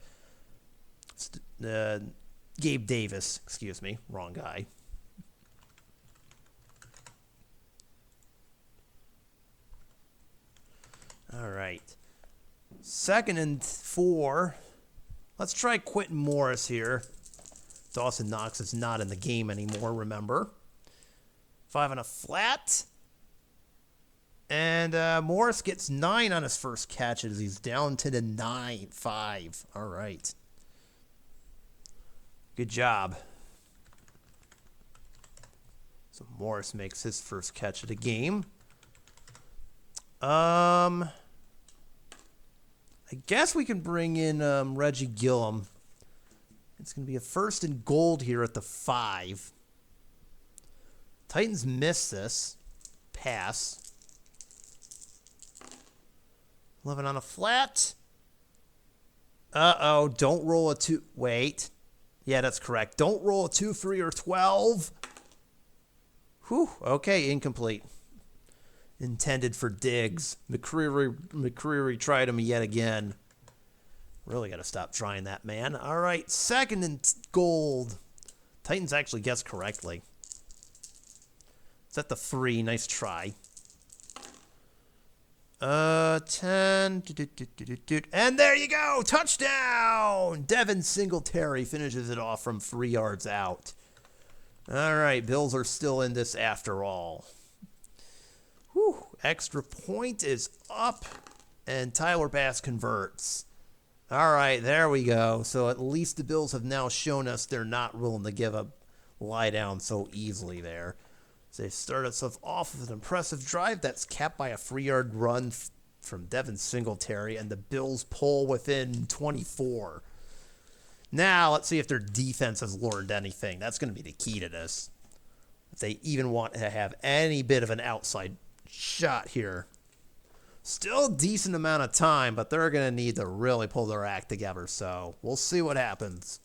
Gabe Davis. Excuse me, wrong guy. All right. 2nd and 4. Let's try Quentin Morris here. Dawson Knox is not in the game anymore, remember. 5 on a flat. And Morris gets 9 on his first catch as he's down to the 9-5. All right. Good job. So Morris makes his first catch of the game. I guess we can bring in Reggie Gillum. It's going to be a 1st and gold here at the 5. Titans miss this. Pass. 11 on a flat. Uh-oh. Don't roll a 2. Wait. Yeah, that's correct. Don't roll a 2, 3, or 12. Whew. Okay, incomplete. Intended for Diggs. McCreary tried him yet again. Really got to stop trying that, man. All right, 2nd and gold. Titans actually guessed correctly. It's at the 3. Nice try. 10. And there you go. Touchdown. Devin Singletary finishes it off from 3 yards out. All right, Bills are still in this after all. Whew. Extra point is up, and Tyler Bass converts. All right, there we go. So at least the Bills have now shown us they're not willing to lie down so easily there. So they start us off with an impressive drive that's capped by a 3-yard run from Devin Singletary, and the Bills pull within 24. Now, let's see if their defense has learned anything. That's going to be the key to this. If they even want to have any bit of an outside shot here. Still a decent amount of time, but they're going to need to really pull their act together, so we'll see what happens.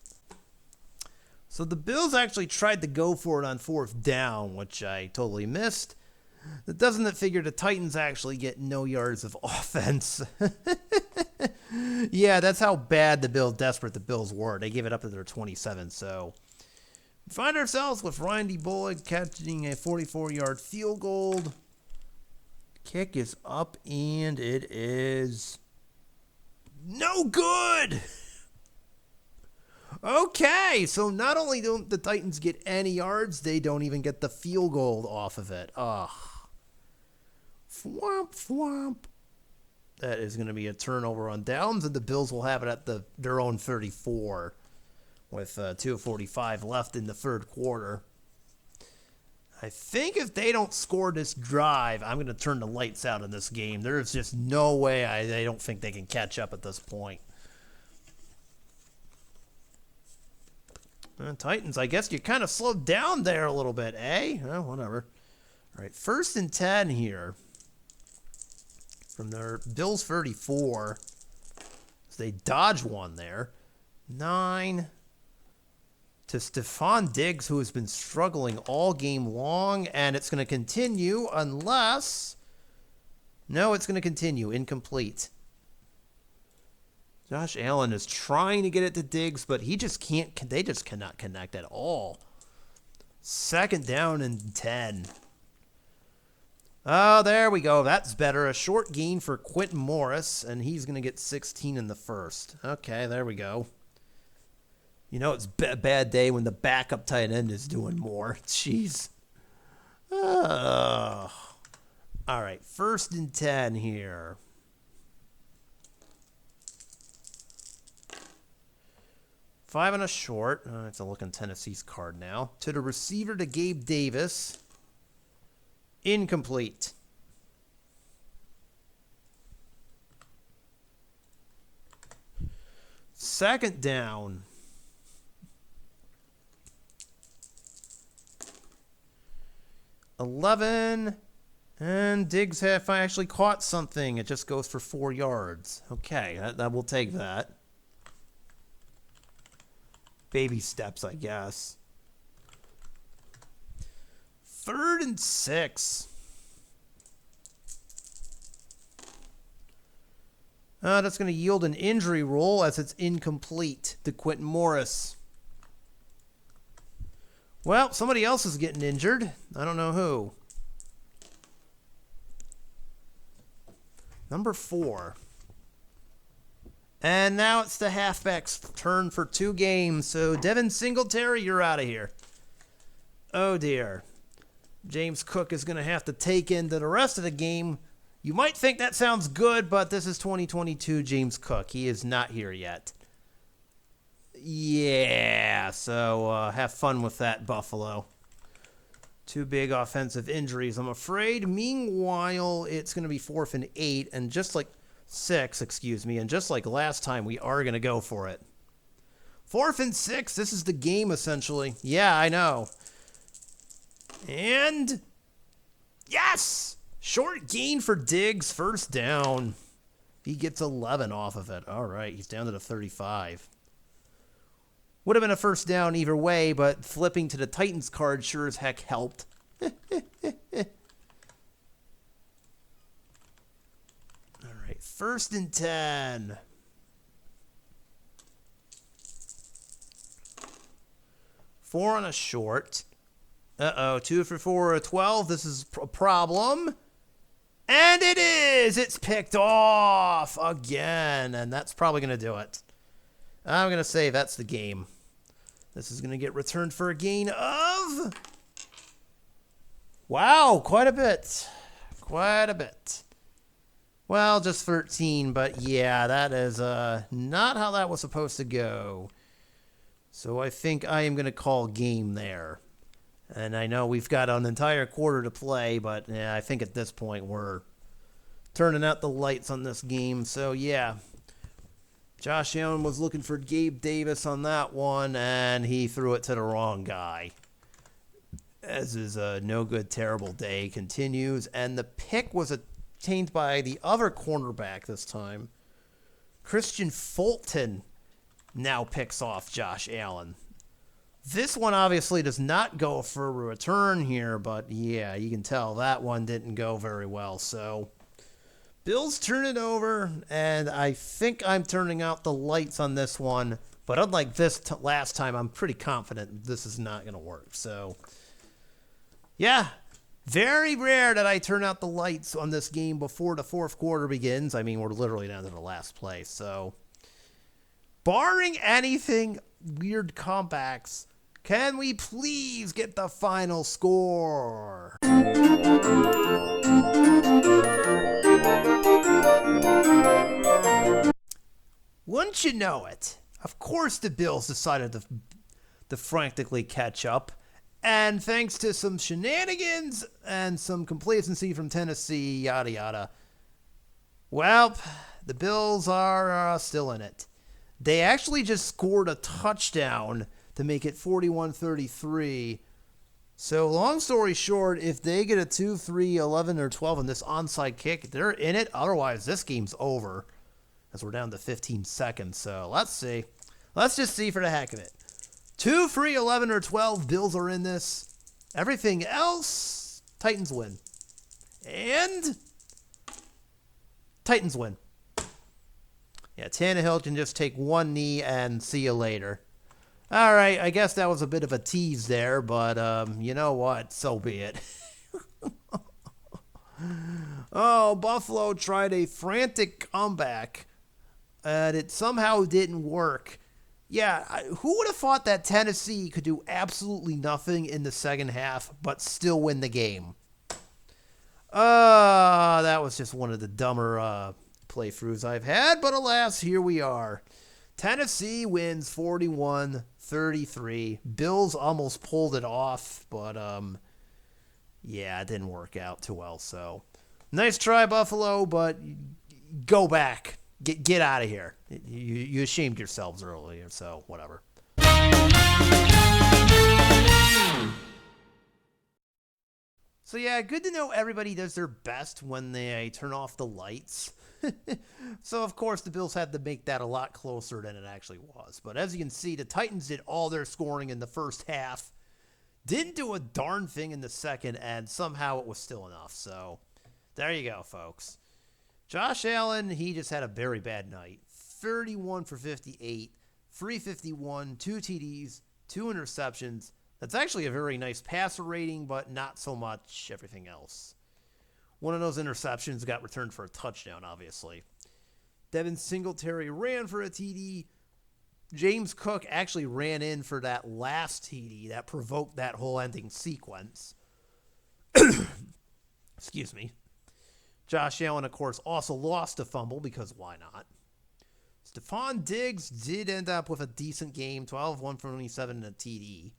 So the Bills actually tried to go for it on 4th down, which I totally missed. That doesn't figure the Titans actually get no yards of offense. Yeah, that's how desperate the Bills were. They gave it up to their 27, so we find ourselves with Randy Bullock catching a 44-yard field goal. Kick is up, and it is no good. Okay, so not only don't the Titans get any yards, they don't even get the field goal off of it. Ugh. Thwomp, thwomp. That is going to be a turnover on downs, and the Bills will have it at their own 34 with 2:45 left in the 3rd quarter. I think if they don't score this drive, I'm going to turn the lights out in this game. There's just no way I don't think they can catch up at this point. Titans, I guess you kind of slowed down there a little bit, eh? Well, whatever. All right, 1st and 10 here. from their Bills 34. So they dodge one there. 9 to Stephon Diggs, who has been struggling all game long, and it's going to continue unless... No, it's going to continue. Incomplete. Josh Allen is trying to get it to Diggs, but he just can't. They just cannot connect at all. 2nd down and 10. Oh, there we go. That's better. A short gain for Quentin Morris, and he's going to get 16 in the first. Okay, there we go. You know it's a bad day when the backup tight end is doing more. Jeez. All right, 1st and 10 here. Five and a short. I have to look on Tennessee's card now. To the receiver to Gabe Davis. Incomplete. Second down. $11. And Diggs actually caught something. It just goes for 4 yards. Okay, that will take that. Baby steps, I guess. 3rd and 6. That's going to yield an injury roll as it's incomplete to Quentin Morris. Well, somebody else is getting injured. I don't know who. Number 4. And now it's the halfback's turn for 2 games. So, Devin Singletary, you're out of here. Oh, dear. James Cook is going to have to take into the rest of the game. You might think that sounds good, but this is 2022 James Cook. He is not here yet. Yeah, so have fun with that, Buffalo. 2 big offensive injuries, I'm afraid. Meanwhile, it's going to be 4th and 8, and just like 6, and just like last time, we are going to go for it. 4th and 6, this is the game, essentially. Yeah, I know. And, yes! Short gain for Diggs, 1st down. He gets 11 off of it. All right, he's down to the 35. Would have been a 1st down either way, but flipping to the Titans card sure as heck helped. All right, 1st and 10. Four on a short. 2 for 4, 12. This is a problem. And it is! It's picked off again, and that's probably going to do it. I'm going to say that's the game. This is going to get returned for a gain of... Wow, quite a bit. Quite a bit. Well, just 13, but yeah, that is not how that was supposed to go. So I think I am going to call game there. And I know we've got an entire quarter to play, but yeah, I think at this point we're turning out the lights on this game. So yeah, Josh Allen was looking for Gabe Davis on that one, and he threw it to the wrong guy. As his no good, terrible day continues, and the pick was attained by the other cornerback this time. Christian Fulton now picks off Josh Allen. This one obviously does not go for a return here, but yeah, you can tell that one didn't go very well. So, Bills turn it over, and I think I'm turning out the lights on this one. But unlike this last time, I'm pretty confident this is not going to work. So, yeah, very rare that I turn out the lights on this game before the 4th quarter begins. I mean, we're literally down to the last play. So, barring anything weird comebacks, can we please get the final score? Wouldn't you know it? Of course the Bills decided to frantically catch up. And thanks to some shenanigans and some complacency from Tennessee, yada yada. Well, the Bills are still in it. They actually just scored a touchdown to make it 41-33. So, long story short, if they get a 2, 3, 11, or 12 in this onside kick, they're in it. Otherwise, this game's over as we're down to 15 seconds. So, let's see. Let's just see for the heck of it. 2, 3, 11, or 12, Bills are in this. Everything else, Titans win. And Titans win. Yeah, Tannehill can just take one knee and see you later. All right, I guess that was a bit of a tease there, but you know what? So be it. Oh, Buffalo tried a frantic comeback, and it somehow didn't work. Yeah, who would have thought that Tennessee could do absolutely nothing in the second half but still win the game? That was just one of the dumber playthroughs I've had, but alas, here we are. Tennessee wins 41-33. Bills almost pulled it off, but yeah, it didn't work out too well. So, nice try, Buffalo, but go back. Get out of here. You ashamed yourselves earlier, so whatever. So yeah, good to know everybody does their best when they turn off the lights. So of course the Bills had to make that a lot closer than it actually was. But as you can see, the Titans did all their scoring in the first half. Didn't do a darn thing in the second, and somehow it was still enough. So there you go, folks. Josh Allen, he just had a very bad night. 31 for 58, 351, 2 TDs, 2 interceptions. That's actually a very nice passer rating, but not so much everything else. One of those interceptions got returned for a touchdown, obviously. Devin Singletary ran for a TD. James Cook actually ran in for that last TD that provoked that whole ending sequence. Excuse me. Josh Allen, of course, also lost a fumble because why not? Stephon Diggs did end up with a decent game, 12, 1 for 27 and a TD.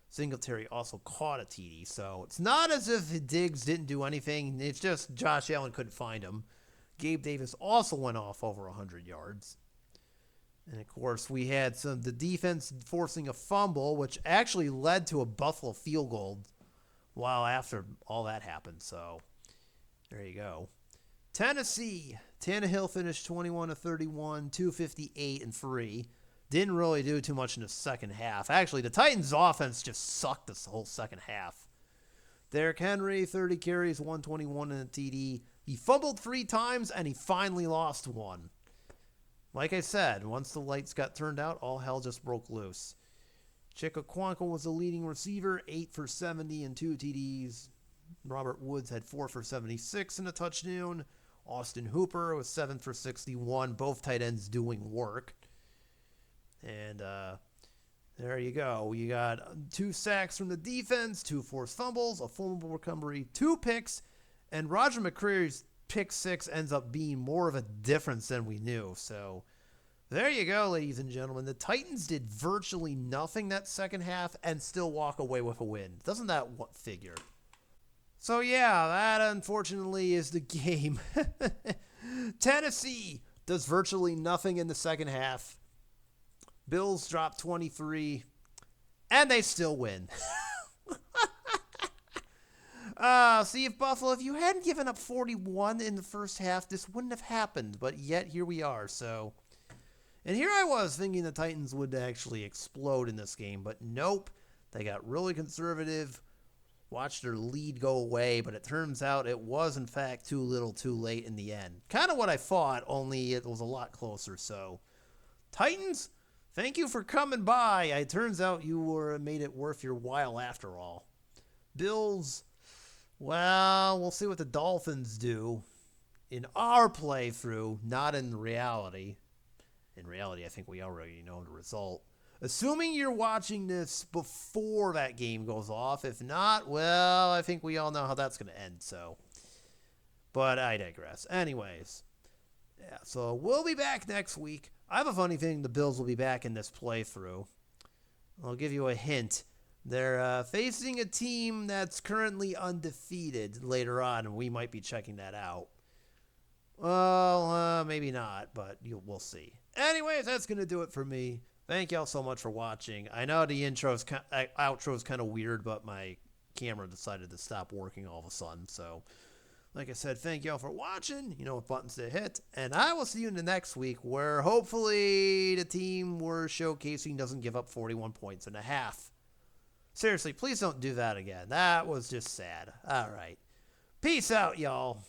Singletary also caught a TD, so it's not as if Diggs didn't do anything. It's just Josh Allen couldn't find him. Gabe Davis also went off over 100 yards. And, of course, we had the defense forcing a fumble, which actually led to a Buffalo field goal while after all that happened. So, there you go. Tennessee. Tannehill finished 21 of 31, 258 and 3. Didn't really do too much in the second half. Actually, the Titans' offense just sucked this whole second half. Derrick Henry, 30 carries, 121 and a TD. He fumbled 3 times, and he finally lost one. Like I said, once the lights got turned out, all hell just broke loose. Chickakwanko was the leading receiver, 8 for 70 and 2 TDs. Robert Woods had 4 for 76 and a touchdown. Austin Hooper was 7 for 61, both tight ends doing work. And there you go. You got 2 sacks from the defense, 2 forced fumbles, a fumble recovery, 2 picks, and Roger McCreary's pick 6 ends up being more of a difference than we knew. So there you go, ladies and gentlemen. The Titans did virtually nothing that second half and still walk away with a win. Doesn't that figure? So yeah, that unfortunately is the game. Tennessee does virtually nothing in the second half. Bills drop 23, and they still win. See, if Buffalo, if you hadn't given up 41 in the first half, this wouldn't have happened, but yet here we are, so. And here I was thinking the Titans would actually explode in this game, but nope. They got really conservative, watched their lead go away, but it turns out it was, in fact, too little too late in the end. Kind of what I thought, only it was a lot closer, so. Titans, thank you for coming by. It turns out you made it worth your while after all. Bills, well, we'll see what the Dolphins do in our playthrough, not in reality. In reality, I think we already know the result. Assuming you're watching this before that game goes off. If not, well, I think we all know how that's going to end, so. But I digress. Anyways, yeah, so we'll be back next week. I have a funny feeling the Bills will be back in this playthrough. I'll give you a hint. They're facing a team that's currently undefeated later on, and we might be checking that out. Well, maybe not, but we'll see. Anyways, that's going to do it for me. Thank y'all so much for watching. I know the outro's kind of weird, but my camera decided to stop working all of a sudden. So, like I said, thank y'all for watching. You know what buttons to hit. And I will see you in the next week where hopefully the team we're showcasing doesn't give up 41 points and a half. Seriously, please don't do that again. That was just sad. All right. Peace out, y'all.